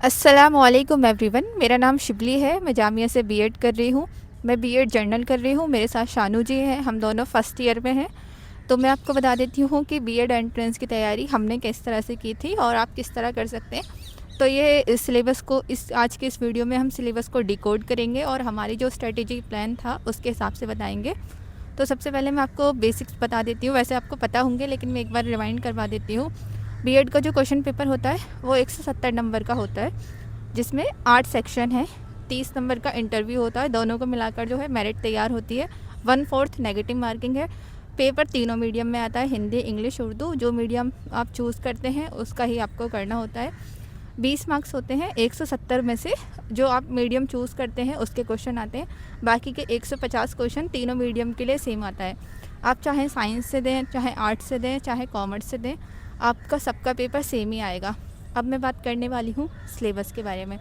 अस्सलामुअलैकुम एवरीवन। मेरा नाम शिबली है। मैं जामिया से बीएड कर रही हूँ। मैं बीएड जर्नल कर रही हूँ। मेरे साथ शानू जी हैं। हम दोनों फर्स्ट ईयर में हैं। तो मैं आपको बता देती हूँ कि बीएड एंट्रेंस की तैयारी हमने किस तरह से की थी और आप किस तरह कर सकते हैं। तो ये इस सिलेबस को इस आज के इस वीडियो में हम सिलेबस को डिकोड करेंगे और हमारी जो स्ट्रेटेजी प्लान था उसके हिसाब से बताएंगे। तो सबसे पहले मैं आपको बेसिक्स बता देती हूँ। वैसे आपको पता होंगे लेकिन मैं एक बार रिवाइंड करवा देती हूँ। बीएड का जो क्वेश्चन पेपर होता है वो 170 नंबर का होता है, जिसमें 8 सेक्शन है। 30 नंबर का इंटरव्यू होता है। दोनों को मिलाकर जो है मेरिट तैयार होती है। 1/4 नेगेटिव मार्किंग है। पेपर तीनों मीडियम में आता है, हिंदी, इंग्लिश, उर्दू। जो मीडियम आप चूज़ करते हैं उसका ही आपको करना होता है। 20 मार्क्स होते हैं। 170 में से जो आप मीडियम चूज़ करते हैं उसके क्वेश्चन आते हैं। बाकी के 150 क्वेश्चन तीनों मीडियम के लिए सेम आता है। आप चाहे साइंस से दें, चाहे आर्ट्स से दें, चाहे कॉमर्स से दें, आपका सबका पेपर सेम ही आएगा। अब मैं बात करने वाली हूँ सिलेबस के बारे में।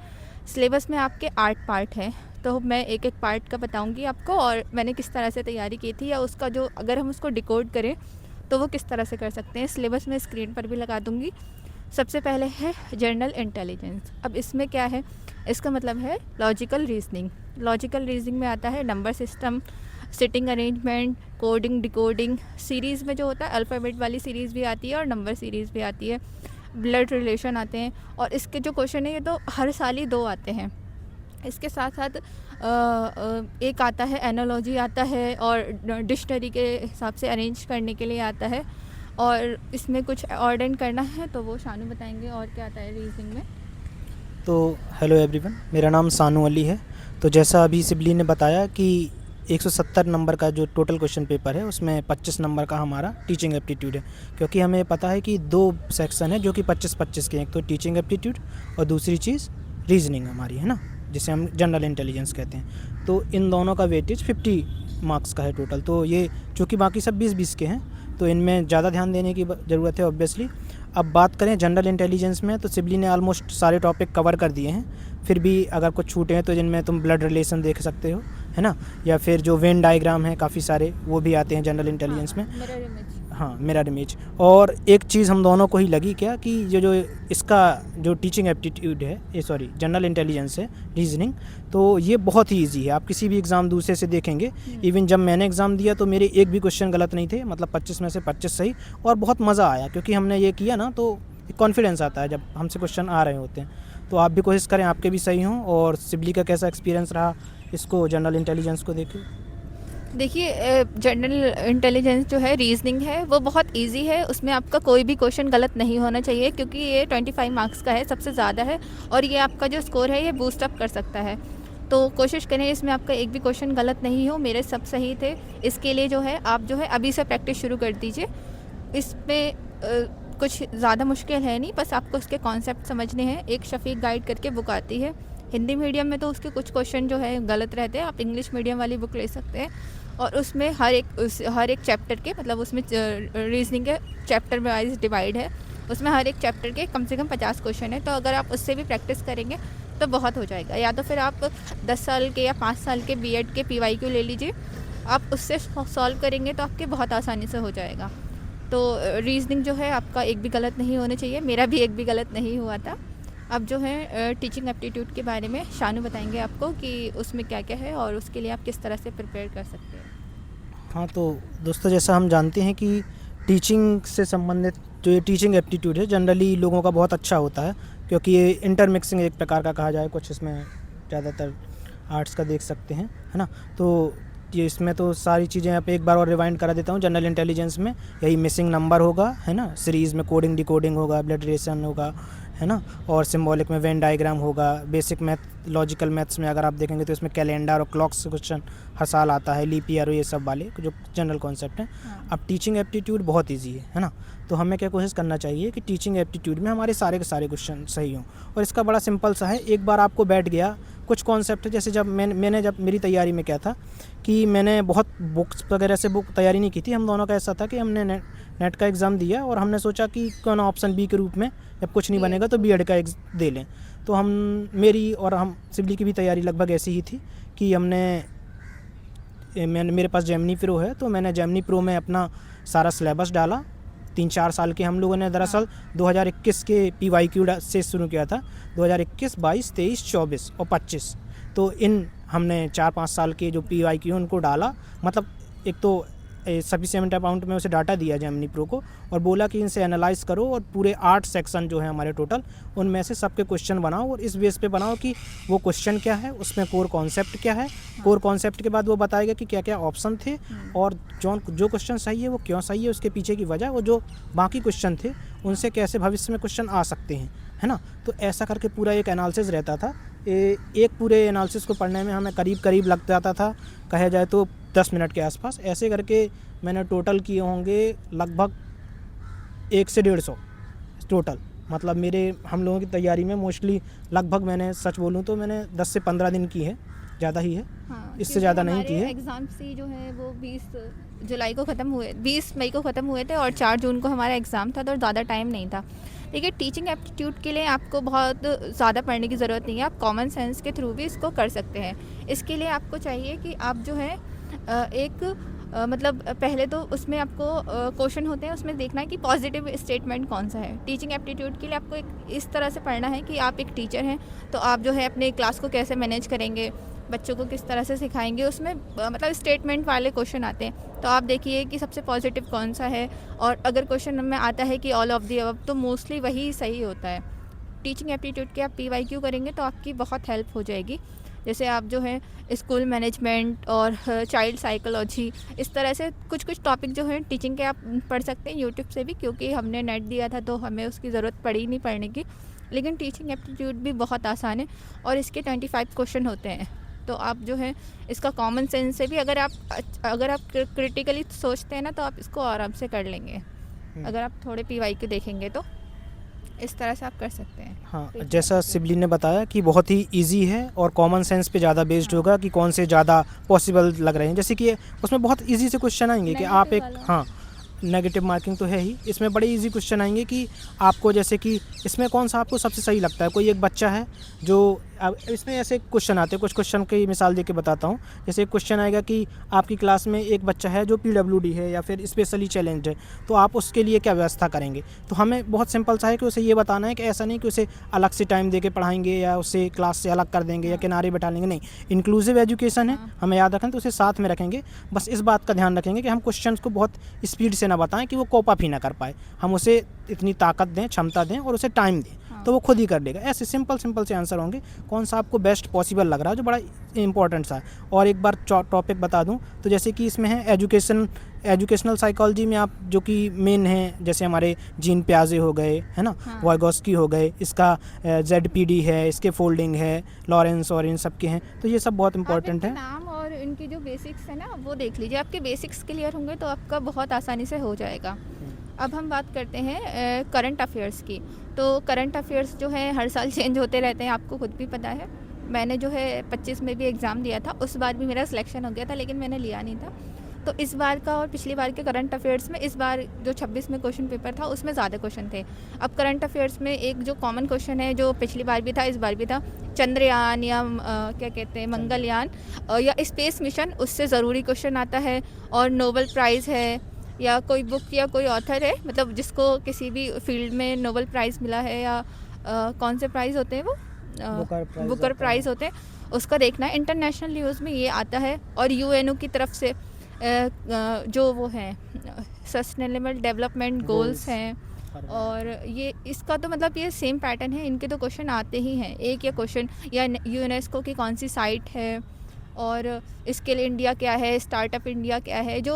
सिलेबस में आपके 8 पार्ट हैं। तो मैं एक एक पार्ट का बताऊँगी आपको और मैंने किस तरह से तैयारी की थी, या उसका जो अगर हम उसको डिकोड करें तो वो किस तरह से कर सकते हैं। सिलेबस मैं स्क्रीन पर भी लगा दूँगी। सबसे पहले है जनरल इंटेलिजेंस। अब इसमें क्या है, इसका मतलब है लॉजिकल रीजनिंग। लॉजिकल रीजनिंग में आता है number system, sitting arrangement, coding, decoding. Series में जो होता है अल्फ़ाबेट वाली सीरीज़ भी आती है और नंबर सीरीज़ भी आती है। ब्लड रिलेशन आते हैं। और इसके जो क्वेश्चन है ये तो हर साल ही 2 आते हैं। इसके साथ साथ एक आता है एनालॉजी आता है और डिक्शनरी के हिसाब से अरेंज करने के लिए आता है। और इसमें कुछ ऑर्डन करना है तो वो शानू बताएंगे। और क्या आता है रीजनिंग में। तो हेलो एवरीवन, मेरा नाम सानू अली है। तो जैसा अभी सिबली ने बताया कि 170 नंबर का जो टोटल क्वेश्चन पेपर है उसमें 25 नंबर का हमारा टीचिंग एप्टीट्यूड है। क्योंकि हमें पता है कि 2 सेक्शन है जो कि 25-25 के हैं, एक तो टीचिंग एप्टीट्यूड और दूसरी चीज़ रीजनिंग हमारी है ना, जिसे हम जनरल इंटेलिजेंस कहते हैं। तो इन दोनों का वेटेज 50 मार्क्स का है टोटल। तो ये चूँकि बाकी सब 20-20 के हैं तो इनमें ज़्यादा ध्यान देने की ज़रूरत है ऑब्वियसली। अब बात करें जनरल इंटेलिजेंस में तो सिबली ने ऑलमोस्ट सारे टॉपिक कवर कर दिए हैं। फिर भी अगर कुछ छूटे हैं तो जिनमें तुम ब्लड रिलेशन देख सकते हो, है ना, या फिर जो वेन डायग्राम है काफ़ी सारे वो भी आते हैं जनरल इंटेलिजेंस में। Mirror image. हाँ, मिरर इमेज। और एक चीज़ हम दोनों को ही लगी क्या कि ये जो इसका जो टीचिंग एप्टीट्यूड है, ये सॉरी जनरल इंटेलिजेंस है, रीजनिंग, तो ये बहुत ही इजी है। आप किसी भी एग्ज़ाम दूसरे से देखेंगे, इवन जब मैंने एग्ज़ाम दिया तो मेरे एक भी क्वेश्चन गलत नहीं थे, मतलब 25 में से 25 सही। और बहुत मज़ा आया क्योंकि हमने ये किया ना तो कॉन्फिडेंस आता है जब हमसे क्वेश्चन आ रहे होते हैं। तो आप भी कोशिश करें आपके भी सही हों। और सिबली का कैसा एक्सपीरियंस रहा इसको जनरल इंटेलिजेंस को देखिए। देखिए, जनरल इंटेलिजेंस जो है रीजनिंग है वो बहुत इजी है। उसमें आपका कोई भी क्वेश्चन गलत नहीं होना चाहिए क्योंकि ये 25 मार्क्स का है, सबसे ज़्यादा है। और ये आपका जो स्कोर है ये बूस्ट अप कर सकता है। तो कोशिश करें इसमें आपका एक भी क्वेश्चन गलत नहीं हो। मेरे सब सही थे। इसके लिए जो है आप जो है अभी से प्रैक्टिस शुरू कर दीजिए। इसमें कुछ ज़्यादा मुश्किल है नहीं, बस आपको उसके कॉन्सेप्ट समझने हैं। एक शफीक गाइड करके बुक आती है। हिंदी मीडियम में तो उसके कुछ क्वेश्चन जो है गलत रहते हैं। आप इंग्लिश मीडियम वाली बुक ले सकते हैं और उसमें हर एक चैप्टर के, मतलब उसमें रीजनिंग के चैप्टर वाइज डिवाइड है। उसमें हर एक चैप्टर के कम से कम 50 क्वेश्चन है। तो अगर आप उससे भी प्रैक्टिस करेंगे तो बहुत हो जाएगा। या तो फिर आप 10 साल के या 5 साल के बीएड के पीवाईक्यू ले लीजिए। आप उससे सॉल्व करेंगे तो आपके बहुत आसानी से हो जाएगा। तो रीजनिंग जो है आपका एक भी गलत नहीं होना चाहिए। मेरा भी एक भी गलत नहीं हुआ था। अब जो है टीचिंग एप्टीट्यूड के बारे में शानू बताएंगे आपको कि उसमें क्या क्या है और उसके लिए आप किस तरह से प्रिपेयर कर सकते हैं। हाँ, तो दोस्तों जैसा हम जानते हैं कि टीचिंग से संबंधित जो ये टीचिंग एप्टीट्यूड है जनरली लोगों का बहुत अच्छा होता है। क्योंकि ये इंटरमिक्सिंग एक प्रकार का कहा जाए, कुछ इसमें ज़्यादातर आर्ट्स का देख सकते हैं, है ना। तो ये इसमें तो सारी चीज़ें यहाँ पे एक बार और रिवाइंड करा देता हूँ। जनरल इंटेलिजेंस में यही मिसिंग नंबर होगा, है ना, सीरीज़ में कोडिंग डिकोडिंग होगा, ब्लड रिलेशन होगा, है ना, और सिंबॉलिक में वेन डायग्राम होगा। बेसिक मैथ, लॉजिकल मैथ्स में अगर आप देखेंगे तो इसमें कैलेंडर और क्लॉक से क्वेश्चन हर साल आता है, लीप ईयर, ये सब वाले जो जनरल कॉन्सेप्ट हैं। अब टीचिंग एप्टीट्यूड बहुत ईजी है ना। तो हमें क्या कोशिश करना चाहिए कि टीचिंग एप्टीट्यूड में हमारे सारे के सारे क्वेश्चन सही हों। और इसका बड़ा सिंपल सा है, एक बार आपको बैठ गया कुछ कॉन्सेप्ट है। जैसे जब मैंने जब मेरी तैयारी में क्या था कि मैंने बहुत बुक्स वगैरह से बुक तैयारी नहीं की थी। हम दोनों का ऐसा था कि हमने नेट का एग्ज़ाम दिया और हमने सोचा कि क्यों ना ऑप्शन बी के रूप में जब कुछ नहीं बनेगा तो बीएड का दे लें। तो मेरी और हम सिबली की भी तैयारी लगभग ऐसी ही थी कि मेरे पास जेमिनी प्रो है तो मैंने जेमिनी प्रो में अपना सारा सिलेबस डाला 3-4 साल के हम लोगों ने दरअसल 2021 के PYQ से शुरू किया था, 2021, 22, 23, 24 और 25। तो इन हमने 4-5 साल के जो PYQ उनको डाला, मतलब एक तो सफिशिएंट अमाउंट में उसे डाटा दिया जेमिनी प्रो को और बोला कि इनसे एनालाइज करो और पूरे 8 सेक्शन जो है हमारे टोटल, उनमें से सबके क्वेश्चन बनाओ और इस बेस पे बनाओ कि वो क्वेश्चन क्या है, उसमें कोर कॉन्सेप्ट क्या है, कोर कॉन्सेप्ट के बाद वो बताएगा कि क्या क्या ऑप्शन थे और जो क्वेश्चन सही है वो क्यों सही है, उसके पीछे की वजह, और जो बाकी क्वेश्चन थे उनसे कैसे भविष्य में क्वेश्चन आ सकते हैं, है ना। तो ऐसा करके पूरा एक एनालिसिस रहता था। एक पूरे एनालिसिस को पढ़ने में हमें करीब लग जाता था, कहा जाए तो 10 मिनट के आसपास। ऐसे करके मैंने टोटल किए होंगे लगभग 1 से 150 टोटल। मतलब हम लोगों की तैयारी में मोस्टली लगभग, मैंने सच बोलूँ तो मैंने 10 से 15 दिन की है, ज़्यादा ही है। हाँ, इससे ज़्यादा नहीं की है। एग्ज़ाम सी जो है वो 20 जुलाई को ख़त्म हुए, 20 मई को ख़त्म हुए थे और 4 जून को हमारा एग्ज़ाम था, तो ज़्यादा टाइम नहीं था। देखिए, टीचिंग एप्टीट्यूड के लिए आपको बहुत ज़्यादा पढ़ने की ज़रूरत नहीं है, आप कॉमन सेंस के थ्रू भी इसको कर सकते हैं। इसके लिए आपको चाहिए कि आप जो है मतलब पहले तो उसमें आपको क्वेश्चन होते हैं, उसमें देखना है कि पॉजिटिव स्टेटमेंट कौन सा है। टीचिंग एप्टीट्यूड के लिए आपको एक इस तरह से पढ़ना है कि आप एक टीचर हैं, तो आप जो है अपने क्लास को कैसे मैनेज करेंगे, बच्चों को किस तरह से सिखाएंगे, उसमें मतलब स्टेटमेंट वाले क्वेश्चन आते हैं। तो आप देखिए कि सबसे पॉजिटिव कौन सा है, और अगर क्वेश्चन में आता है कि ऑल ऑफ दी अबव, तो मोस्टली वही सही होता है। टीचिंग एप्टीट्यूड के आप PYQ करेंगे तो आपकी बहुत हेल्प हो जाएगी। जैसे आप जो है स्कूल मैनेजमेंट और चाइल्ड साइकोलॉजी, इस तरह से कुछ टॉपिक जो है टीचिंग के आप पढ़ सकते हैं यूट्यूब से भी, क्योंकि हमने नेट दिया था तो हमें उसकी ज़रूरत पड़ी नहीं पढ़ने की। लेकिन टीचिंग एप्टीट्यूड भी बहुत आसान है और इसके 25 क्वेश्चन होते हैं। तो आप जो है इसका कॉमन सेंस से भी अगर आप क्रिटिकली सोचते हैं ना, तो आप इसको आराम से कर लेंगे। अगर आप थोड़े PYQ देखेंगे तो इस तरह से आप कर सकते हैं। हाँ, जैसा सिबली ने बताया कि बहुत ही इजी है और कॉमन सेंस पे ज़्यादा बेस्ड होगा कि कौन से ज़्यादा पॉसिबल लग रहे हैं। जैसे कि उसमें बहुत इजी से क्वेश्चन आएंगे कि आप एक, हाँ, नेगेटिव मार्किंग तो है ही, इसमें बड़े इजी क्वेश्चन आएंगे कि आपको, जैसे कि इसमें कौन सा आपको सबसे सही लगता है। कोई एक बच्चा है जो, अब इसमें ऐसे क्वेश्चन आते हैं, कुछ क्वेश्चन की मिसाल दे के बताता हूँ। जैसे एक क्वेश्चन आएगा कि आपकी क्लास में एक बच्चा है जो PWD है या फिर स्पेशली चैलेंज्ड है, तो आप उसके लिए क्या व्यवस्था करेंगे। तो हमें बहुत सिंपल सा है कि उसे ये बताना है कि ऐसा नहीं कि उसे अलग से टाइम दे के पढ़ाएंगे या उसे क्लास से अलग कर देंगे या किनारे बैठा लेंगे, नहीं। इंक्लूसिव एजुकेशन है, हमें याद रखें, तो उसे साथ में रखेंगे। बस इस बात का ध्यान रखेंगे कि हम क्वेश्चन को बहुत स्पीड से ना बताएं कि वो कॉप अप ही ना कर पाए। हम उसे इतनी ताकत दें, क्षमता दें और उसे टाइम दें, तो वो खुद ही कर लेगा। ऐसे सिंपल से आंसर होंगे, कौन सा आपको बेस्ट पॉसिबल लग रहा है, जो बड़ा इंपॉर्टेंट सा है। और एक बार टॉपिक बता दूं तो जैसे कि इसमें है एजुकेशनल साइकोलॉजी में आप जो कि मेन है, जैसे हमारे जीन प्याजे हो गए, है ना, वाइगोस्की हो गए, इसका ZPD है, इसके फोल्डिंग है, लॉरेंस, और इन सब के हैं। तो ये सब बहुत इंपॉर्टेंट है। नाम और इनकी जो बेसिक्स है ना, वो देख लीजिए। आपके बेसिक्स क्लियर होंगे तो आपका बहुत आसानी से हो जाएगा। अब हम बात करते हैं करंट अफेयर्स की। तो करंट अफेयर्स जो है हर साल चेंज होते रहते हैं, आपको खुद भी पता है। मैंने जो है 25 में भी एग्ज़ाम दिया था, उस बार भी मेरा सिलेक्शन हो गया था, लेकिन मैंने लिया नहीं था। तो इस बार का और पिछली बार के करंट अफेयर्स में, इस बार जो 26 में क्वेश्चन पेपर था उसमें ज़्यादा क्वेश्चन थे। अब करंट अफेयर्स में एक जो कॉमन क्वेश्चन है, जो पिछली बार भी था इस बार भी था, चंद्रयान या क्या कहते हैं, मंगलयान या स्पेस मिशन, उससे ज़रूरी क्वेश्चन आता है। और नोबेल प्राइज़ है या कोई बुक या कोई ऑथर है, मतलब जिसको किसी भी फील्ड में नोबेल प्राइज़ मिला है, या कौन से प्राइज़ होते हैं वो, बुकर प्राइज़ होते हैं, उसका देखना है। इंटरनेशनल न्यूज़ में ये आता है। और UNO की तरफ से जो वो है सस्टेनेबल डेवलपमेंट गोल्स हैं, और ये इसका तो मतलब ये सेम पैटर्न है, इनके तो क्वेश्चन आते ही हैं एक या क्वेश्चन, या यूनेस्को की कौन सी साइट है, और इसके लिए इंडिया क्या है, स्टार्टअप इंडिया क्या है। जो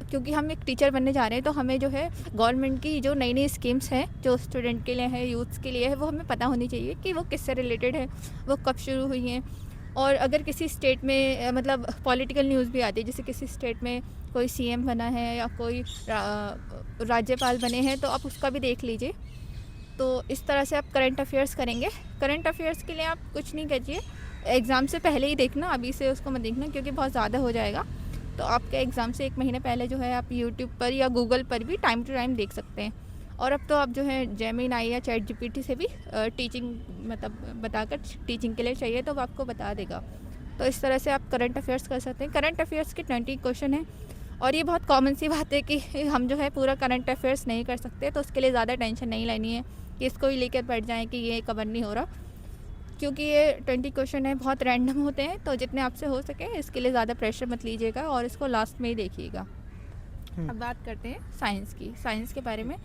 क्योंकि हम एक टीचर बनने जा रहे हैं, तो हमें जो है गवर्नमेंट की जो नई स्कीम्स हैं, जो स्टूडेंट के लिए है, यूथ्स के लिए है, वो हमें पता होनी चाहिए कि वो किससे रिलेटेड है, वो कब शुरू हुई हैं। और अगर किसी स्टेट में मतलब पॉलिटिकल न्यूज़ भी आती है, जैसे किसी स्टेट में कोई CM बना है या कोई राज्यपाल बने हैं, तो आप उसका भी देख लीजिए। तो इस तरह से आप करंट अफेयर्स करेंगे। करंट अफेयर्स के लिए आप कुछ नहीं कीजिए, एग्ज़ाम से पहले ही देखना, अभी से उसको मत देखना, क्योंकि बहुत ज़्यादा हो जाएगा। तो आपके एग्ज़ाम से 1 महीने पहले जो है आप यूट्यूब पर या गूगल पर भी टाइम टू टाइम देख सकते हैं। और अब तो आप जो है जेमिनी या ChatGPT से भी टीचिंग मतलब बताकर, टीचिंग के लिए चाहिए तो वो आपको बता देगा। तो इस तरह से आप करंट अफेयर्स कर सकते हैं। करंट अफेयर्स के 20 क्वेश्चन हैं और ये बहुत कॉमन सी बात है कि हम जो है पूरा करंट अफेयर्स नहीं कर सकते, तो उसके लिए ज़्यादा टेंशन नहीं लेनी है कि इसको ही लेकर बैठ जाएं कि ये कवर नहीं हो रहा, क्योंकि ये 20 क्वेश्चन है, बहुत रैंडम होते हैं, तो जितने आपसे हो सके इसके लिए ज़्यादा प्रेशर मत लीजिएगा और इसको लास्ट में ही देखिएगा। अब बात करते हैं साइंस की। साइंस के बारे में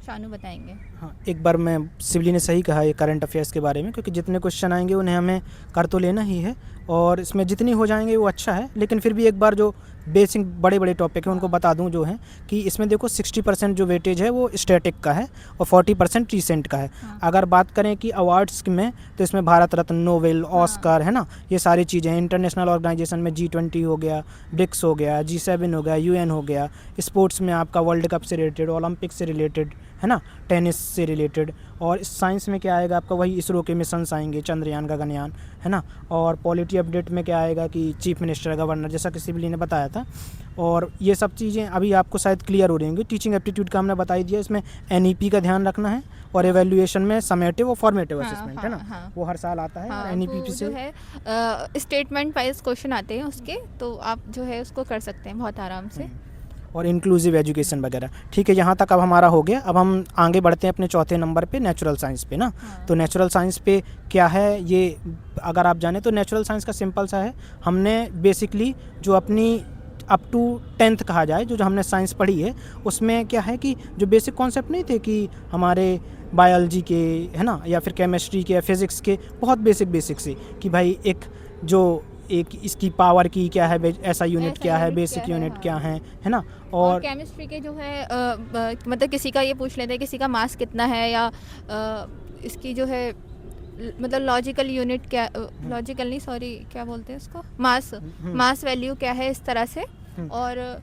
शानू बताएंगे। हाँ, एक बार मैं सिवली ने सही कहा ये करंट अफेयर्स के बारे में, क्योंकि जितने क्वेश्चन आएंगे उन्हें हमें कर तो लेना ही है और इसमें जितनी हो जाएंगे वो अच्छा है, लेकिन फिर भी एक बार जो बेसिक बड़े बड़े टॉपिक हैं उनको बता दूं जो हैं कि इसमें देखो 60% जो वेटेज है वो स्टैटिक का है और 40% रिसेंट का है। हाँ। अगर बात करें कि अवार्ड्स में, तो इसमें भारत रत्न, नोबेल, ऑस्कर, है ना, ये सारी चीज़ें हैं। इंटरनेशनल ऑर्गेनाइजेशन में G20 हो गया, ब्रिक्स हो गया, G7 हो गया, UN हो गया। स्पोर्ट्स में आपका वर्ल्ड कप से रिलेटेड, ओलंपिक से रिलेटेड, है ना, टेनिस से रिलेटेड। और साइंस में क्या आएगा आपका, वही इसरो के मिशंस आएंगे, चंद्रयान, गगनयान, है ना। और पॉलिटी अपडेट में क्या आएगा कि चीफ मिनिस्टर, गवर्नर, जैसा कि सिवली ने बताया था। और ये सब चीज़ें अभी आपको शायद क्लियर हो रही होंगी। टीचिंग एप्टीट्यूड का हमने बता ही दिया। इसमें NEP का ध्यान रखना है और एवेल्युएशन में समेटिव और फॉर्मेटिव असेसमेंट, है ना, वो हर साल आता है। और NEP वो से जो है स्टेटमेंट वाइज क्वेश्चन आते हैं उसके, तो आप जो है उसको कर सकते हैं बहुत आराम से। और इंक्लूसिव एजुकेशन वगैरह। ठीक है, यहाँ तक अब हमारा हो गया। अब हम आगे बढ़ते हैं अपने चौथे नंबर पे, नेचुरल साइंस पे ना। तो नेचुरल साइंस पे क्या है ये अगर आप जाने तो नेचुरल साइंस का सिंपल सा है। हमने बेसिकली जो अपनी अप टू 10th कहा जाए जो हमने साइंस पढ़ी है, उसमें क्या है कि जो बेसिक कॉन्सेप्ट नहीं थे कि हमारे बायोलॉजी के, है ना, या फिर केमिस्ट्री के या फिज़िक्स के, बहुत बेसिक से कि भाई एक इसकी पावर की क्या है, ऐसा यूनिट क्या है, बेसिक यूनिट क्या है ना। और केमिस्ट्री के जो है मतलब किसी का ये पूछ लेते हैं किसी का मास कितना है, या इसकी जो है मतलब लॉजिकल यूनिट क्या, लॉजिकल नहीं सॉरी क्या बोलते हैं उसको, मास वैल्यू क्या है, इस तरह से। और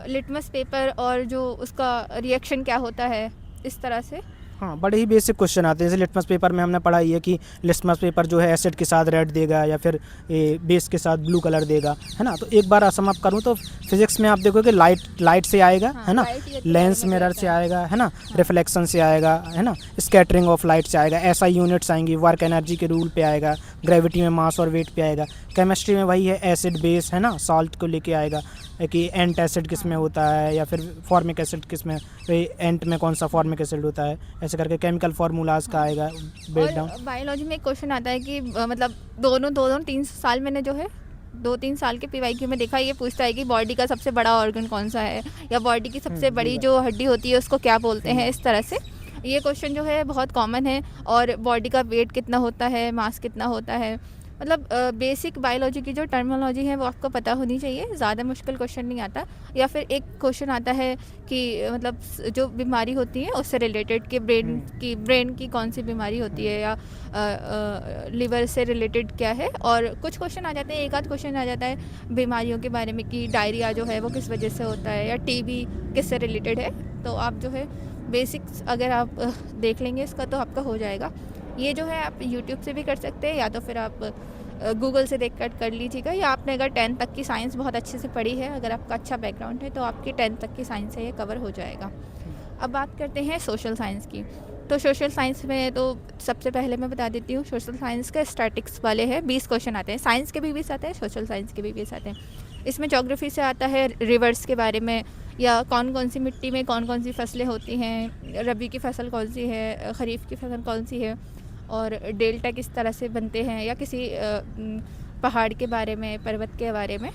लिटमस पेपर और जो उसका रिएक्शन क्या होता है, इस तरह से। हाँ, बड़े ही बेसिक क्वेश्चन आते हैं। जैसे लिटमस पेपर में हमने पढ़ा ही है कि लिटमस पेपर जो है एसिड के साथ रेड देगा या फिर बेस के साथ ब्लू कलर देगा, है ना। तो एक बार सम अप करूँ तो फिजिक्स में आप देखोगे लाइट से आएगा, है ना, लेंस मिरर से आएगा, है ना, रिफ्लेक्शन से आएगा, है ना, स्कैटरिंग ऑफ लाइट से आएगा, ऐसा यूनिट्स आएंगी, वर्क एनर्जी के रूल पे आएगा, ग्रेविटी में मास और वेट पे आएगा। केमिस्ट्री में वही है, एसिड बेस, है ना, सॉल्ट को लेके आएगा कि एंट एसिड किस में होता है या फिर फॉर्मिक एसिड किस में, एंट में कौन सा फॉर्मिक एसिड होता है, ऐसे करके केमिकल फार्मूलाज का आएगा ब्रेक डाउन। बायोलॉजी में एक क्वेश्चन आता है कि मतलब दोनों 3 साल मैंने जो है 2-3 साल के PYQ में देखा, ये पूछता है कि बॉडी का सबसे बड़ा ऑर्गन कौन सा है, या बॉडी की सबसे बड़ी जो हड्डी होती है उसको क्या बोलते हैं, इस तरह से। ये क्वेश्चन जो है बहुत कॉमन है। और बॉडी का वेट कितना होता है, मास कितना होता है, मतलब बेसिक बायोलॉजी की जो टर्मिनोलॉजी है वो आपको पता होनी चाहिए, ज़्यादा मुश्किल क्वेश्चन नहीं आता। या फिर एक क्वेश्चन आता है कि मतलब जो बीमारी होती है उससे रिलेटेड कि ब्रेन की कौन सी बीमारी होती है, या लिवर से रिलेटेड क्या है। और कुछ क्वेश्चन आ जाते हैं, एक आध क्वेश्चन आ जाता है बीमारियों के बारे में कि डायरिया जो है वो किस वजह से होता है, या TB किससे रिलेटेड है। तो आप जो है बेसिक्स अगर आप देख लेंगे इसका तो आपका हो जाएगा। ये जो है आप YouTube से भी कर सकते हैं, या तो फिर आप गूगल से देख कर लीजिएगा, या आपने अगर 10th तक की साइंस बहुत अच्छे से पढ़ी है, अगर आपका अच्छा बैकग्राउंड है, तो आपकी 10th तक की साइंस है ये कवर हो जाएगा। अब बात करते हैं सोशल साइंस की। तो सोशल साइंस में तो सबसे पहले मैं बता देती हूँ, सोशल साइंस के स्टैटिक्स वाले हैं 20 क्वेश्चन आते हैं। साइंस के भी 20 आते हैं, सोशल साइंस के भी 20 आते हैं। इसमें ज्योग्राफी से आता है रिवर्स के बारे में, या कौन कौन सी मिट्टी में कौन कौन सी फसलें होती हैं, रबी की फसल कौन सी है, ख़रीफ की फसल कौन सी है, और डेल्टा किस तरह से बनते हैं, या किसी पहाड़ के बारे में, पर्वत के बारे में।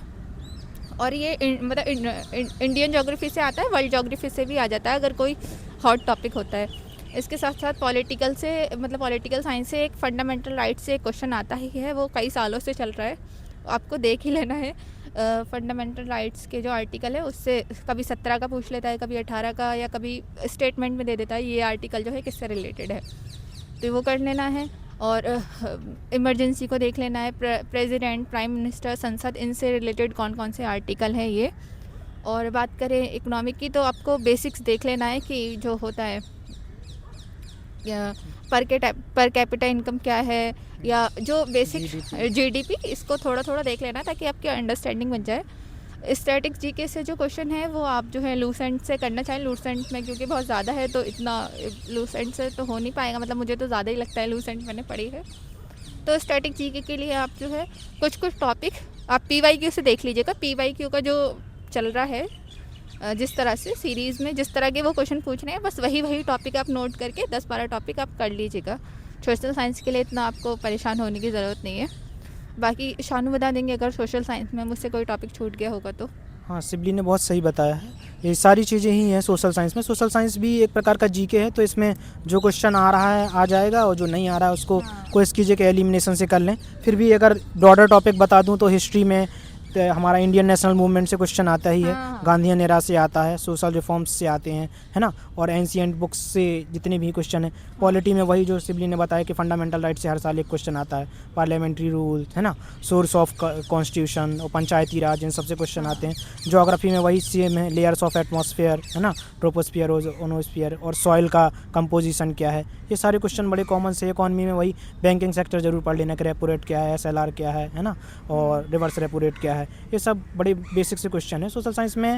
और ये मतलब इंडियन ज्योग्राफी से आता है, वर्ल्ड ज्योग्राफी से भी आ जाता है अगर कोई हॉट टॉपिक होता है। इसके साथ साथ पॉलिटिकल से मतलब पॉलिटिकल साइंस से एक फंडामेंटल राइट से एक क्वेश्चन आता ही है, वो कई सालों से चल रहा है, आपको देख ही लेना है। फंडामेंटल राइट्स के जो आर्टिकल है उससे कभी 17 का पूछ लेता है, कभी 18 का, या कभी स्टेटमेंट में दे देता है ये आर्टिकल जो है किससे रिलेटेड है, तो वो कर लेना है। और इमरजेंसी को देख लेना है, प्रेसिडेंट, प्राइम मिनिस्टर, संसद, इनसे रिलेटेड कौन कौन से आर्टिकल हैं ये। और बात करें इकोनॉमिक की, तो आपको बेसिक्स देख लेना है कि जो होता है पर कैपिटा इनकम क्या है, या जो बेसिक GDP, इसको थोड़ा थोड़ा देख लेना ताकि आपकी अंडरस्टैंडिंग बन जाए। स्टैटिक GK से जो क्वेश्चन है वो आप जो है लूसेंट से करना चाहें। लूसेंट में क्योंकि बहुत ज़्यादा है तो इतना लूसेंट से तो हो नहीं पाएगा, मतलब मुझे तो ज़्यादा ही लगता है, लूसेंट मैंने पढ़ी है। तो स्टैटिक GK के लिए आप जो है कुछ टॉपिक आप PYQ से देख लीजिएगा। PYQ का जो चल रहा है जिस तरह से सीरीज़ में जिस तरह के वो क्वेश्चन पूछ रहे हैं बस वही टॉपिक आप नोट करके 10-12 टॉपिक आप कर लीजिएगा। सोशल साइंस के लिए इतना आपको परेशान होने की ज़रूरत नहीं है। बाकी शानू बता देंगे अगर सोशल साइंस में मुझसे कोई टॉपिक छूट गया होगा तो। हाँ, सिबली ने बहुत सही बताया है। ये सारी चीज़ें ही हैं सोशल साइंस में। सोशल साइंस भी एक प्रकार का जीके है, तो इसमें जो क्वेश्चन आ रहा है आ जाएगा और जो नहीं आ रहा है उसको कोशिश कीजिए कि एलिमिनेशन से कर लें। फिर भी अगर ब्रॉडर टॉपिक बता दूं तो हिस्ट्री में हमारा इंडियन नेशनल मूवमेंट से क्वेश्चन आता ही है, गांधीयन एरा से आता है, सोशल रिफॉर्म्स से आते हैं, है ना, और एंशिएंट बुक्स से जितने भी क्वेश्चन हैं। पॉलिटी में वही जो सिबली ने बताया कि फंडामेंटल राइट से हर साल एक क्वेश्चन आता है, पार्लियामेंट्री रूल, है ना, सोर्स ऑफ कॉन्स्टिट्यूशन और पंचायती राज, इन सबसे क्वेश्चन आते हैं। ज्योग्राफी में वही सेम है, लेयर्स ऑफ एटमॉस्फेयर, है ना, ट्रोपोस्फियर, ओनोस्फियर, और सॉइल का कंपोजिशन क्या है, ये सारे क्वेश्चन बड़े कॉमन से। इकॉनमी में वही बैंकिंग सेक्टर जरूर पढ़ लेना कि रेपो रेट क्या है, SLR क्या है ना, और रिवर्स रेपो रेट क्या है। ये सब बड़े बेसिक से क्वेश्चन है सोशल साइंस में।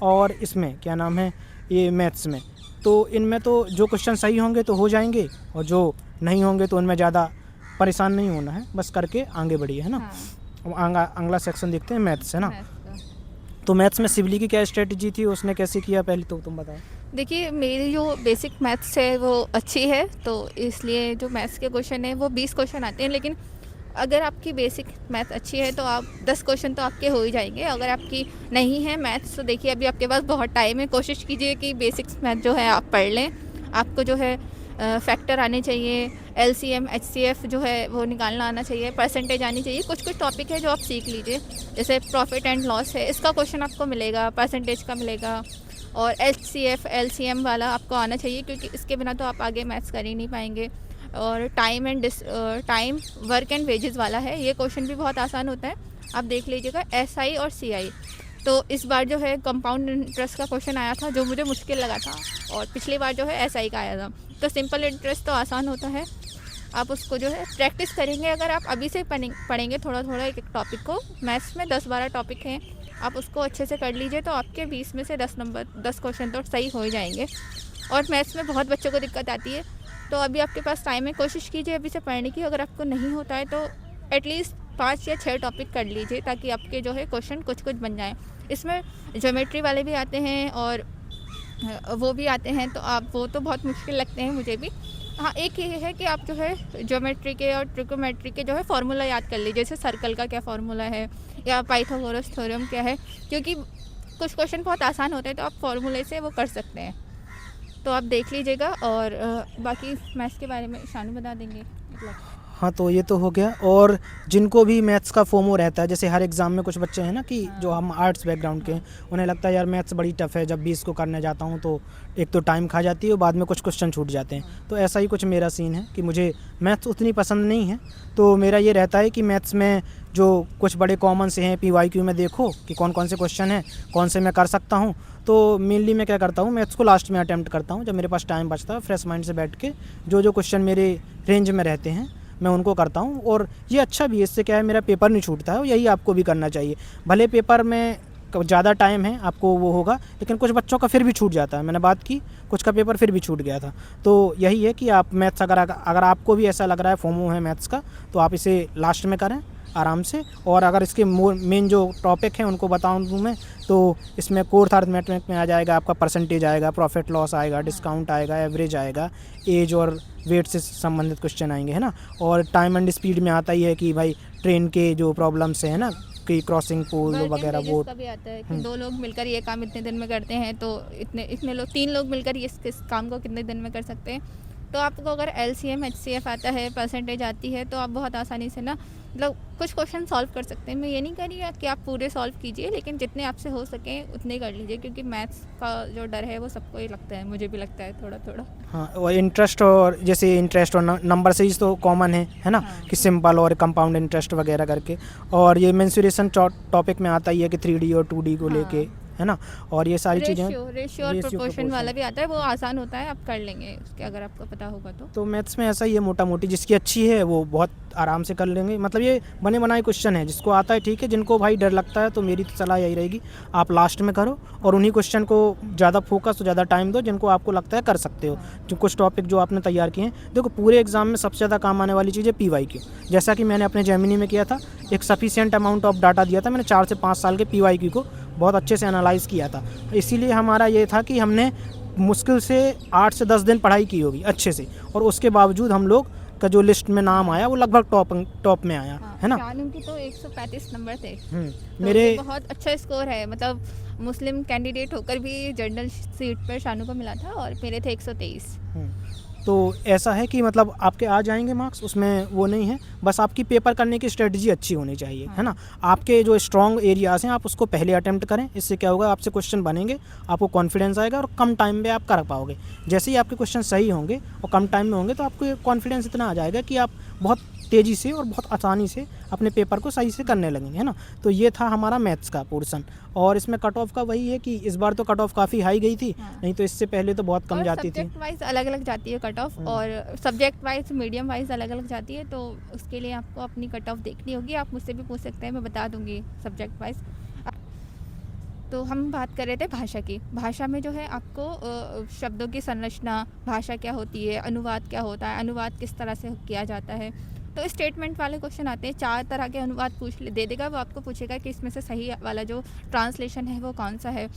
और इसमें क्या नाम है, ये मैथ्स में, तो इनमें तो जो क्वेश्चन सही होंगे तो हो जाएंगे, और जो नहीं होंगे तो उनमें ज़्यादा परेशान नहीं होना है, बस करके आगे बढ़िए, है ना। अगला सेक्शन देखते हैं मैथ्स, है ना। तो मैथ्स में सिबली की क्या स्ट्रेटजी थी, उसने कैसे किया, पहले तो तुम बताओ। देखिए मेरी जो बेसिक मैथ्स है वो अच्छी है, तो इसलिए जो मैथ्स के क्वेश्चन है वो 20 क्वेश्चन आते हैं। लेकिन अगर आपकी बेसिक मैथ अच्छी है तो आप 10 क्वेश्चन तो आपके हो ही जाएंगे। अगर आपकी नहीं है मैथ्स तो देखिए अभी आपके पास बहुत टाइम है, कोशिश कीजिए कि बेसिक्स मैथ जो है आप पढ़ लें। आपको जो है फैक्टर आने चाहिए, LCM HCF जो है वो निकालना आना चाहिए, परसेंटेज आनी चाहिए। कुछ टॉपिक है जो आप सीख लीजिए, जैसे प्रॉफिट एंड लॉस है, इसका क्वेश्चन आपको मिलेगा, परसेंटेज का मिलेगा, और HCF LCM वाला आपको आना चाहिए, क्योंकि इसके बिना तो आप आगे मैथ्स कर ही नहीं पाएंगे। और टाइम वर्क एंड वेजेस वाला है, ये क्वेश्चन भी बहुत आसान होता है, आप देख लीजिएगा। SI और CI, तो इस बार जो है कंपाउंड इंटरेस्ट का क्वेश्चन आया था जो मुझे मुश्किल लगा था, और पिछली बार जो है SI का आया था। तो सिंपल इंटरेस्ट तो आसान होता है, आप उसको जो है प्रैक्टिस करेंगे। अगर आप अभी से पढ़ेंगे थोड़ा थोड़ा एक टॉपिक को, मैथ्स में 10-12 टॉपिक हैं, आप उसको अच्छे से कर लीजिए तो आपके 20 में से 10 क्वेश्चन तो सही हो ही जाएंगे। और मैथ्स में बहुत बच्चों को दिक्कत आती है, तो अभी आपके पास टाइम है, कोशिश कीजिए अभी से पढ़ने की। अगर आपको नहीं होता है तो एटलीस्ट 5 या 6 टॉपिक कर लीजिए, ताकि आपके जो है क्वेश्चन कुछ कुछ बन जाएँ। इसमें ज्योमेट्री वाले भी आते हैं और वो भी आते हैं, तो आप वो तो बहुत मुश्किल लगते हैं मुझे भी। हाँ, एक ये है कि आप जो है ज्योमेट्री के और ट्रिकोमेट्री के जो है फार्मूला याद कर लीजिए, जैसे सर्कल का क्या फार्मूला है या पाइथागोरस थ्योरम क्या है, क्योंकि कुछ क्वेश्चन बहुत आसान होते हैं तो आप फार्मूले से वो कर सकते हैं। तो आप देख लीजिएगा, और बाकी मैथ्स के बारे में शानू बता देंगे। हाँ, तो ये तो हो गया। और जिनको भी मैथ्स का फोमो रहता है, जैसे हर एग्ज़ाम में कुछ बच्चे हैं ना कि जो हम आर्ट्स बैकग्राउंड के हैं, उन्हें लगता है यार मैथ्स बड़ी टफ़ है, जब भी इसको करने जाता हूँ तो एक तो टाइम खा जाती है और बाद में कुछ क्वेश्चन छूट जाते हैं। तो ऐसा ही कुछ मेरा सीन है कि मुझे मैथ्स उतनी पसंद नहीं है, तो मेरा ये रहता है कि मैथ्स में जो कुछ बड़े कॉमन से हैं PYQ में देखो कि कौन कौन से क्वेश्चन हैं, कौन से मैं कर सकता हूँ। तो मेनली मैं क्या करता हूँ, मैथ्स को लास्ट में अटैम्प्ट करता हूँ, जब मेरे पास टाइम बचता है, फ्रेश माइंड से बैठ के जो क्वेश्चन मेरे रेंज में रहते हैं मैं उनको करता हूँ। और ये अच्छा भी है, इससे क्या है मेरा पेपर नहीं छूटता है, और यही आपको भी करना चाहिए। भले पेपर में ज़्यादा टाइम है आपको वो होगा, लेकिन कुछ बच्चों का फिर भी छूट जाता है। मैंने बात की, कुछ का पेपर फिर भी छूट गया था। तो यही है कि आप मैथ्स अगर आपको भी ऐसा लग रहा है फोमो है मैथ्स का, तो आप इसे लास्ट में करें आराम से। और अगर इसके मेन जो टॉपिक हैं उनको बताऊं दूँ मैं, तो इसमें कोर्स अर्थमेटिक में आ जाएगा आपका परसेंटेज आएगा, प्रॉफिट लॉस आएगा, डिस्काउंट आएगा, एवरेज आएगा, एज और वेट से संबंधित क्वेश्चन आएंगे, है ना। और टाइम एंड स्पीड में आता ही है कि भाई ट्रेन के जो प्रॉब्लम्स है ना, कि क्रॉसिंग पोल वगैरह, वो का भी आता है कि 2 लोग मिलकर ये काम इतने दिन में करते हैं, तो इतने लोग 3 लोग मिलकर इस काम को कितने दिन में कर सकते हैं। तो आपको अगर LCM HCF आता है, परसेंटेज आती है, तो आप बहुत आसानी से ना मतलब कुछ क्वेश्चन सॉल्व कर सकते हैं। मैं ये नहीं कह रही कि आप पूरे सॉल्व कीजिए, लेकिन जितने आपसे हो सकें उतने कर लीजिए, क्योंकि मैथ्स का जो डर है वो सबको ही लगता है, मुझे भी लगता है थोड़ा थोड़ा। हाँ, और इंटरेस्ट, और जैसे इंटरेस्ट और नंबर सीरीज तो कॉमन है ना। हाँ। कि सिंपल और कंपाउंड इंटरेस्ट वगैरह करके। और ये मेंसुरेशन टॉपिक में आता ही है कि 3D और 2D को लेके, है ना। और ये सारी चीज़ें, रेशियो और प्रोपोर्शन वाला भी आता है, वो आसान होता है, आप कर लेंगे उसके, अगर आपको पता होगा तो मैथ्स में ऐसा ही है मोटा मोटी, जिसकी अच्छी है वो बहुत आराम से कर लेंगे। मतलब ये बने बनाए क्वेश्चन है, जिसको आता है ठीक है, जिनको भाई डर लगता है तो मेरी तो सलाह यही रहेगी आप लास्ट में करो, और उन्हीं क्वेश्चन को ज़्यादा फोकस और ज़्यादा टाइम दो जिनको आपको लगता है कर सकते हो। जो कुछ टॉपिक जो आपने तैयार किए हैं, देखो पूरे एग्जाम में सबसे ज़्यादा काम आने वाली चीज़ है PYQ। जैसा कि मैंने अपने जेमिनी में किया था, एक सफिशिएंट अमाउंट ऑफ डाटा दिया था मैंने, 4 से 5 साल के PYQ को बहुत अच्छे से एनालाइज़ किया था। इसीलिए हमारा ये था कि हमने मुश्किल से 8 से 10 दिन पढ़ाई की होगी अच्छे से, और उसके बावजूद हम लोग का जो लिस्ट में नाम आया वो लगभग टॉप में आया, हाँ, है ना। शानू की तो 135 नंबर थे, तो मेरे ये बहुत अच्छा स्कोर है। मतलब मुस्लिम कैंडिडेट होकर भी जनरल सीट पर शानू को मिला था और मेरे थे 123। तो ऐसा है कि मतलब आपके आ जाएंगे मार्क्स, उसमें वो नहीं है, बस आपकी पेपर करने की स्ट्रेटजी अच्छी होनी चाहिए, है ना। आपके जो स्ट्रॉन्ग एरियाज़ हैं आप उसको पहले अटेम्प्ट करें, इससे क्या होगा, आपसे क्वेश्चन बनेंगे, आपको कॉन्फिडेंस आएगा और कम टाइम में आप कर पाओगे। जैसे ही आपके क्वेश्चन सही होंगे और कम टाइम में होंगे तो आपको कॉन्फिडेंस इतना आ जाएगा कि आप बहुत तेज़ी से और बहुत आसानी से अपने पेपर को सही से करने लगेंगे, है ना। तो ये था हमारा मैथ्स का पोर्शन, और इसमें कट ऑफ का वही है कि इस बार तो कट ऑफ काफ़ी हाई गई थी, नहीं तो इससे पहले तो बहुत कम जाती थी। सब्जेक्ट वाइज अलग अलग जाती है कट ऑफ, और सब्जेक्ट वाइज मीडियम वाइज अलग अलग जाती है, तो उसके लिए आपको अपनी कट ऑफ देखनी होगी। आप मुझसे भी पूछ सकते हैं, मैं बता दूंगी सब्जेक्ट वाइज। तो हम बात कर रहे थे भाषा की। भाषा में जो है आपको शब्दों की संरचना, भाषा क्या होती है, अनुवाद क्या होता है, अनुवाद किस तरह से किया जाता है। तो स्टेटमेंट वाले क्वेश्चन आते हैं, 4 तरह के अनुवाद दे देगा वो, आपको पूछेगा कि इसमें से सही वाला जो ट्रांसलेशन है वो कौन सा है।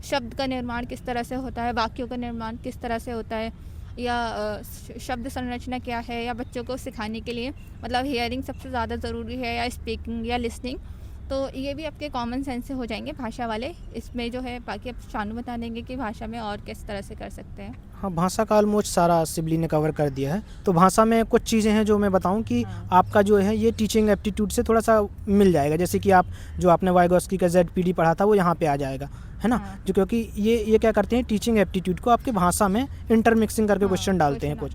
शब्द का निर्माण किस तरह से होता है, वाक्यों का निर्माण किस तरह से होता है, या शब्द संरचना क्या है, या बच्चों को सिखाने के लिए मतलब हियरिंग सबसे ज़्यादा ज़रूरी है या स्पीकिंग या लिसनिंग। तो ये भी आपके कॉमन सेंस से हो जाएंगे भाषा वाले। इसमें जो है बाकी अब शानू बता देंगे कि भाषा में और किस तरह से कर सकते हैं। हाँ, भाषा का ऑलमोस्ट सारा सिबली ने कवर कर दिया है। तो भाषा में कुछ चीज़ें हैं जो मैं बताऊं कि आपका जो है ये टीचिंग एप्टीट्यूड से थोड़ा सा मिल जाएगा। जैसे कि आप जो आपने वाइगोस्की का ZPD पढ़ा था वो यहाँ पे आ जाएगा, है ना। जो क्योंकि ये क्या करते हैं, टीचिंग एप्टीट्यूड को आपके भाषा में इंटरमिक्सिंग करके क्वेश्चन डालते हैं कुछ,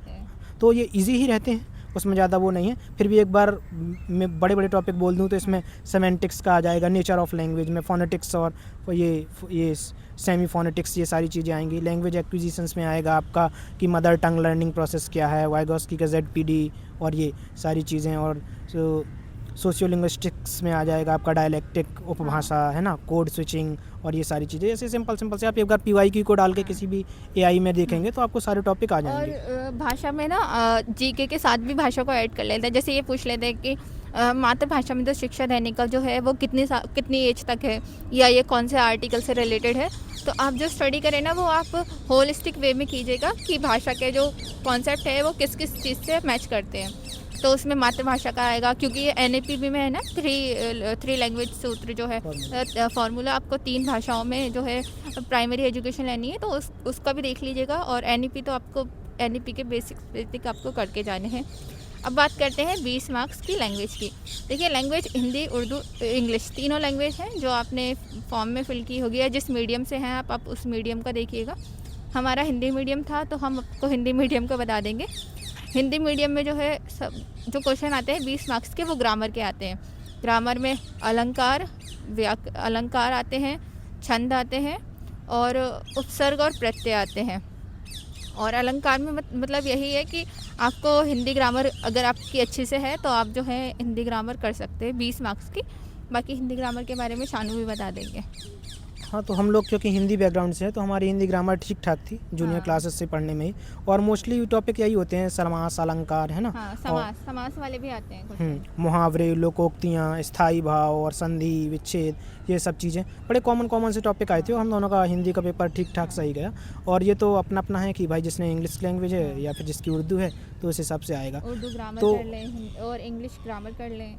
तो ये ईजी ही रहते हैं, उसमें ज़्यादा वो नहीं है। फिर भी एक बार मैं बड़े बड़े टॉपिक बोल दूं तो इसमें सेमेंटिक्स का आ जाएगा, नेचर ऑफ लैंग्वेज में फोनेटिक्स और ये सेमी फोनेटिक्स, ये सारी चीज़ें आएंगी। लैंग्वेज एक्विजिशंस में आएगा आपका कि मदर टंग लर्निंग प्रोसेस क्या है, वाइगोस्की का ZPD और ये सारी चीज़ें। और सोशियोलिंग्विस्टिक्स में आ जाएगा आपका डायलेक्टिक, उपभाषा, है ना, कोड स्विचिंग और ये सारी चीज़ें। ऐसे सिंपल से आप एक बार PYQ को डाल के किसी भी AI में देखेंगे तो आपको सारे टॉपिक आ जाएंगे। और भाषा में ना GK के साथ भी भाषा को ऐड कर लेते हैं। जैसे ये पूछ लेते हैं कि मातृभाषा में जो शिक्षा देने का जो है वो कितनी एज तक है, या ये कौन से आर्टिकल से रिलेटेड है। तो आप जो स्टडी करें ना वो आप होलिस्टिक वे में कीजिएगा कि भाषा के जो कॉन्सेप्ट है वो किस किस चीज़ से मैच करते हैं। तो उसमें मातृभाषा का आएगा, क्योंकि ये NAPB में है ना, थ्री लैंग्वेज सूत्र जो है फार्मूला, आपको 3 भाषाओं में जो है प्राइमरी एजुकेशन लेनी है, तो उसका भी देख लीजिएगा। और NEP तो आपको NEP के बेसिक आपको करके जाने हैं। अब बात करते हैं 20 मार्क्स की लैंग्वेज की। देखिए, लैंग्वेज हिंदी, उर्दू, इंग्लिश, तीनों लैंग्वेज हैं जो आपने फॉर्म में फिल की होगी, या जिस मीडियम से हैं आप उस मीडियम का देखिएगा। हमारा हिंदी मीडियम था तो हम आपको हिंदी मीडियम का बता देंगे। हिंदी मीडियम में जो है सब जो क्वेश्चन आते हैं 20 मार्क्स के, वो ग्रामर के आते हैं। ग्रामर में अलंकार आते हैं, छंद आते हैं, और उपसर्ग और प्रत्यय आते हैं। और अलंकार में मतलब यही है कि आपको हिंदी ग्रामर अगर आपकी अच्छी से है तो आप जो है हिंदी ग्रामर कर सकते हैं 20 मार्क्स की। बाकी हिंदी ग्रामर के बारे में शानू भी बता देंगे। हाँ, तो हम लोग क्योंकि हिंदी बैकग्राउंड से है तो हमारी हिंदी ग्रामर ठीक ठाक थी जूनियर क्लासेस से पढ़ने में ही। और मोस्टली टॉपिक यही होते हैं, समास, अलंकार, है ना। समास वाले भी आते हैं, मुहावरे, लोकोक्तियाँ, स्थायी भाव और संधि विच्छेद, ये सब चीज़ें बड़े कॉमन से टॉपिक आए थे। और हम दोनों का हिंदी का पेपर ठीक ठाक सही गया। और ये तो अपना है कि भाई जिसने इंग्लिश लैंग्वेज है या फिर जिसकी उर्दू है तो उस हिसाब से आएगा। उर्दू ग्रामर तो कर लें और इंग्लिश ग्रामर कर लें,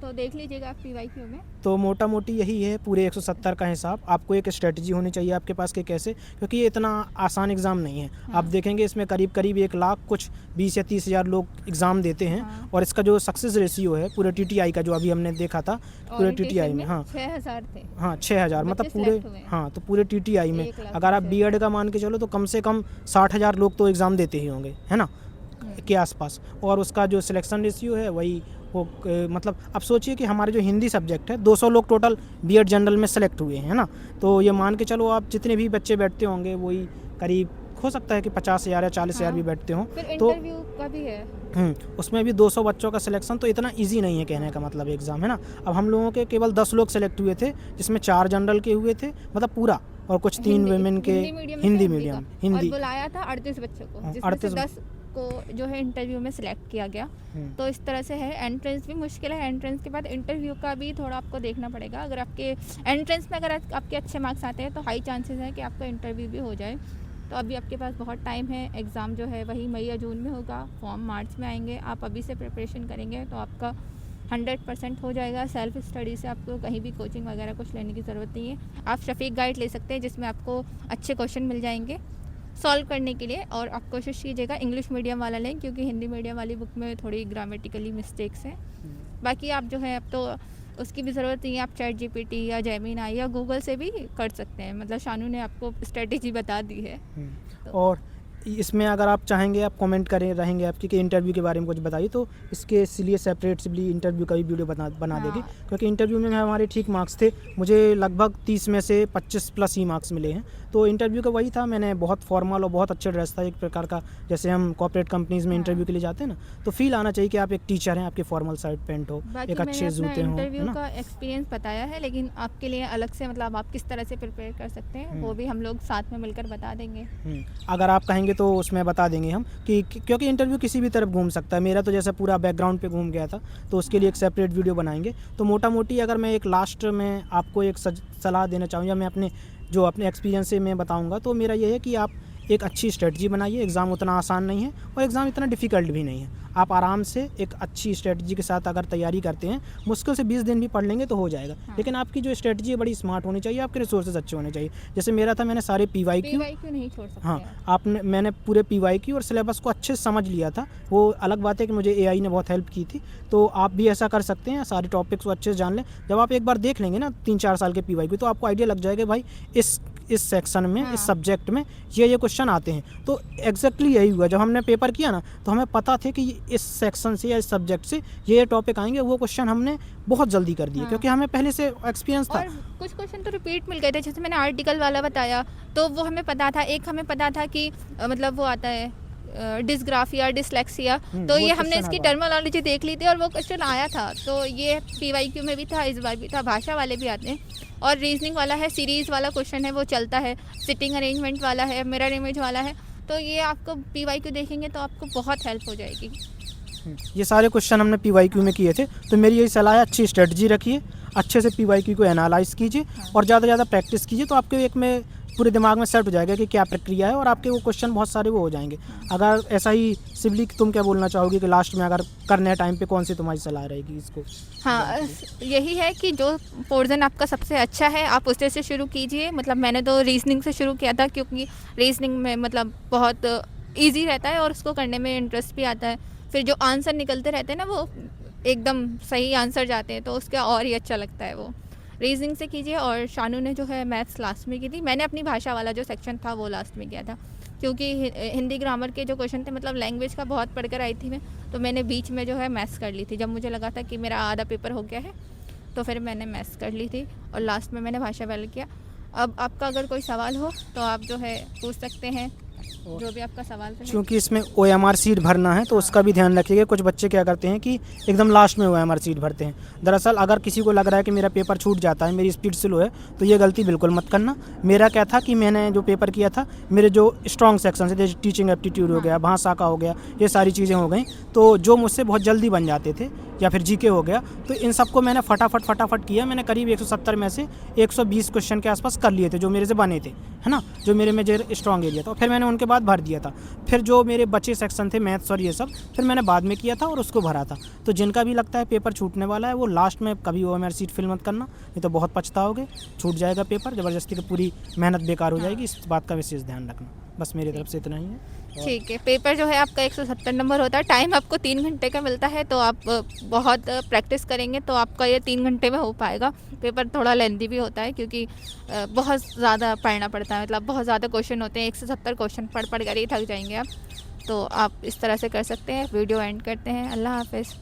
तो देख लीजिएगा आप PYQ में। तो मोटा मोटी यही है पूरे 170 का हिसाब। आपको एक स्ट्रेटजी होनी चाहिए आपके पास कि कैसे, क्योंकि ये इतना आसान एग्ज़ाम नहीं है। आप देखेंगे इसमें करीब 1 लाख कुछ 20 या 30 हज़ार लोग एग्ज़ाम देते हैं। और इसका जो सक्सेस रेशियो है पूरे TTI का, जो अभी हमने देखा था पूरे TTI में, 6000 थे। 6000 मतलब पूरे, तो पूरे TTI में अगर आप B.Ed का मान के चलो तो कम से कम 60,000 लोग तो एग्ज़ाम देते ही होंगे, है ना, के आसपास। और उसका जो सिलेक्शन रेशियो है वही वो मतलब आप सोचिए कि हमारे जो हिंदी सब्जेक्ट है 200 लोग टोटल B.Ed जनरल में सेलेक्ट हुए हैं, है ना। तो ये मान के चलो आप जितने भी बच्चे बैठते होंगे वही करीब हो सकता है कि 50,000 या 40,000 भी बैठते हों। तो इंटरव्यू का भी है, उसमें भी 200 बच्चों का सिलेक्शन, तो इतना इजी नहीं है कहने का मतलब एग्ज़ाम, है ना। अब हम लोगों के केवल 10 लोग सेलेक्ट हुए थे, जिसमें 4 जनरल के हुए थे, मतलब पूरा, और कुछ 3 वुमेन के हिंदी मीडियम और बुलाया था 38 बच्चों को, जिसमें से आपको जो है इंटरव्यू में सिलेक्ट किया गया। तो इस तरह से है। एंट्रेंस भी मुश्किल है, एंट्रेंस के बाद इंटरव्यू का भी थोड़ा आपको देखना पड़ेगा। अगर आपके एंट्रेंस में अगर आपके अच्छे मार्क्स आते हैं तो हाई चांसेस है कि आपका इंटरव्यू भी हो जाए। तो अभी आपके पास बहुत टाइम है। एग्ज़ाम जो है वही मई या जून में होगा, फॉर्म मार्च में आएंगे। आप अभी से प्रिपरेशन करेंगे तो आपका 100% हो जाएगा। सेल्फ स्टडी से आपको कहीं भी कोचिंग वगैरह कुछ लेने की ज़रूरत नहीं है। आप शफीक गाइड ले सकते हैं जिसमें आपको अच्छे क्वेश्चन मिल जाएंगे सॉल्व करने के लिए। और आप कोशिश कीजिएगा इंग्लिश मीडियम वाला लें, क्योंकि हिंदी मीडियम वाली बुक में थोड़ी ग्रामेटिकली मिस्टेक्स हैं। बाकी आप जो है अब तो उसकी भी ज़रूरत नहीं है, आप चैट जीपीटी या जेमिनी या गूगल से भी कर सकते हैं। मतलब शानू ने आपको स्ट्रेटेजी बता दी है। और इसमें अगर आप चाहेंगे आप कमेंट करें रहेंगे आपकी कि इंटरव्यू के बारे में कुछ बताइए, तो इसके लिए सेपरेटली इंटरव्यू का भी वीडियो बना देगी, क्योंकि इंटरव्यू में हमारे ठीक मार्क्स थे। मुझे लगभग 30 में से 25 प्लस ही मार्क्स मिले हैं। तो इंटरव्यू का वही था, मैंने बहुत फॉर्मल और बहुत अच्छे ड्रेस था, एक प्रकार का जैसे हम कॉर्पोरेट कंपनीज में इंटरव्यू के लिए जाते हैं ना, तो फील आना चाहिए कि आप एक टीचर हैं, आपके फॉर्मल शर्ट पैंट हो, एक अच्छे जूते हो। इंटरव्यू का एक्सपीरियंस बताया है, लेकिन आपके लिए अलग से मतलब आप किस तरह से प्रिपेयर कर सकते हैं वो भी हम लोग साथ में मिलकर बता देंगे। अगर आप कहेंगे तो उसमें बता देंगे हम कि क्योंकि इंटरव्यू किसी भी तरफ घूम सकता है। मेरा तो जैसे पूरा बैकग्राउंड पे घूम गया था, तो उसके लिए एक सेपरेट वीडियो बनाएंगे। तो मोटा मोटी अगर मैं एक लास्ट में आपको एक सलाह देना चाहूँ या मैं अपने एक्सपीरियंस से मैं बताऊँगा, तो मेरा ये है कि आप एक अच्छी स्ट्रेटजी बनाइए। एग्ज़ाम उतना आसान नहीं है और एग्ज़ाम इतना डिफ़िकल्ट भी नहीं है। आप आराम से एक अच्छी स्ट्रेटजी के साथ अगर तैयारी करते हैं, मुश्किल से 20 दिन भी पढ़ लेंगे तो हो जाएगा। लेकिन आपकी जो स्ट्रेटजी है बड़ी स्मार्ट होनी चाहिए, आपके रिसोर्सेज अच्छे होने चाहिए। जैसे मेरा था, मैंने सारे PYQ नहीं छोड़ सकते। हाँ, मैंने पूरे PYQ और सिलेबस को अच्छे से समझ लिया था। वो अलग बात है कि मुझे AI ने बहुत हेल्प की थी। तो आप भी ऐसा कर सकते हैं, सारे टॉपिक्स को अच्छे से जान लें। जब आप एक बार देख लेंगे ना 3-4 साल के PYQ, तो आपको आइडिया लग जाएगा भाई इस सेक्शन में इस सब्जेक्ट में ये क्वेश्चन आते हैं। तो एग्जैक्टली यही हुआ, जब हमने पेपर किया ना तो हमें पता थे कि इस सेक्शन से या इस सब्जेक्ट से ये टॉपिक आएंगे। वो क्वेश्चन हमने बहुत जल्दी कर दिए, क्योंकि हमें पहले से एक्सपीरियंस था। और कुछ क्वेश्चन तो रिपीट मिल गए थे, जैसे मैंने आर्टिकल वाला बताया तो वो हमें पता था। एक हमें पता था कि मतलब वो आता है डिस्ग्राफिया, डिसलेक्सिया, तो ये हमने इसकी टर्मिनोलॉजी देख ली थी और वो क्वेश्चन आया था। तो ये PYQ में भी था, इस बार भी था। भाषा वाले भी आते हैं। और रीजनिंग वाला है, सीरीज़ वाला क्वेश्चन है, वो चलता है। सिटिंग अरेंजमेंट वाला है, मिरर इमेज वाला है। तो ये आपको PYQ देखेंगे तो आपको बहुत हेल्प हो जाएगी। ये सारे क्वेश्चन हमने PYQ में किए थे। तो मेरी यही सलाह है, अच्छी स्ट्रेटजी रखिए, अच्छे से PYQ को एनालाइज कीजिए और ज़्यादा ज़्यादा प्रैक्टिस कीजिए। तो आपके एक में पूरे दिमाग में सेट हो जाएगा कि क्या प्रक्रिया है, और आपके वो क्वेश्चन बहुत सारे वो हो जाएंगे। अगर ऐसा ही सिवली, तुम क्या बोलना चाहोगी कि लास्ट में अगर करने टाइम पे कौन सी तुम्हारी सलाह रहेगी इसको? हाँ, यही है कि जो पोर्शन आपका सबसे अच्छा है आप उससे से शुरू कीजिए। मतलब मैंने तो रीजनिंग से शुरू किया था, क्योंकि रीजनिंग में मतलब बहुत ईजी रहता है और उसको करने में इंटरेस्ट भी आता है। फिर जो आंसर निकलते रहते हैं ना, वो एकदम सही आंसर जाते हैं, तो उसका और ही अच्छा लगता है। वो रीजनिंग से कीजिए। और शानू ने जो है मैथ्स लास्ट में की थी। मैंने अपनी भाषा वाला जो सेक्शन था वो लास्ट में किया था, क्योंकि हिंदी ग्रामर के जो क्वेश्चन थे, मतलब लैंग्वेज का बहुत पढ़कर आई थी मैं, तो मैंने बीच में जो है मैथ्स कर ली थी। जब मुझे लगा था कि मेरा आधा पेपर हो गया है तो फिर मैंने मैथ्स कर ली थी और लास्ट में मैंने भाषा वाला किया। अब आपका अगर कोई सवाल हो तो आप जो है पूछ सकते हैं, जो भी आपका सवाल है। क्योंकि इसमें OMR सीट भरना है, तो उसका भी ध्यान रखिएगा। कुछ बच्चे क्या करते हैं कि एकदम लास्ट में OMR सीट भरते हैं। दरअसल अगर किसी को लग रहा है कि मेरा पेपर छूट जाता है, मेरी स्पीड स्लो है, तो ये गलती बिल्कुल मत करना। मेरा क्या था कि मैंने जो पेपर किया था, मेरे जो स्ट्रॉन्ग सेक्शन थे, जैसे टीचिंग एप्टीट्यूड हो गया, भाषा का हो गया, ये सारी चीज़ें हो गई, तो जो मुझसे बहुत जल्दी बन जाते थे, या फिर GK हो गया, तो इन सबको मैंने फटाफट किया। मैंने करीब 170 में से 120 क्वेश्चन के आसपास कर लिए थे, जो मेरे से बने थे, है ना, जो मेरे में जो स्ट्रॉन्ग एरिया था। फिर मैंने उनके बाद भर दिया था। फिर जो मेरे बचे सेक्शन थे, मैथ्स और ये सब, फिर मैंने बाद में किया था और उसको भरा था। तो जिनका भी लगता है पेपर छूटने वाला है, वो लास्ट में कभी OMR सीट फिल मत करना, नहीं तो बहुत पछताओगे। छूट जाएगा पेपर ज़बरदस्ती, की पूरी मेहनत बेकार हो जाएगी। इस बात का विशेष ध्यान रखना। बस मेरी तरफ से इतना ही है। ठीक है। पेपर जो है आपका 170 नंबर होता है। टाइम आपको 3 घंटे का मिलता है, तो आप बहुत प्रैक्टिस करेंगे तो आपका ये 3 घंटे में हो पाएगा। पेपर थोड़ा लेंथी भी होता है, क्योंकि बहुत ज़्यादा पढ़ना पड़ता है। मतलब बहुत ज़्यादा क्वेश्चन होते हैं, 170 क्वेश्चन पढ़ कर ही थक जाएंगे आप। तो आप इस तरह से कर सकते हैं। वीडियो एंड करते हैं। अल्लाह हाफ़िज़।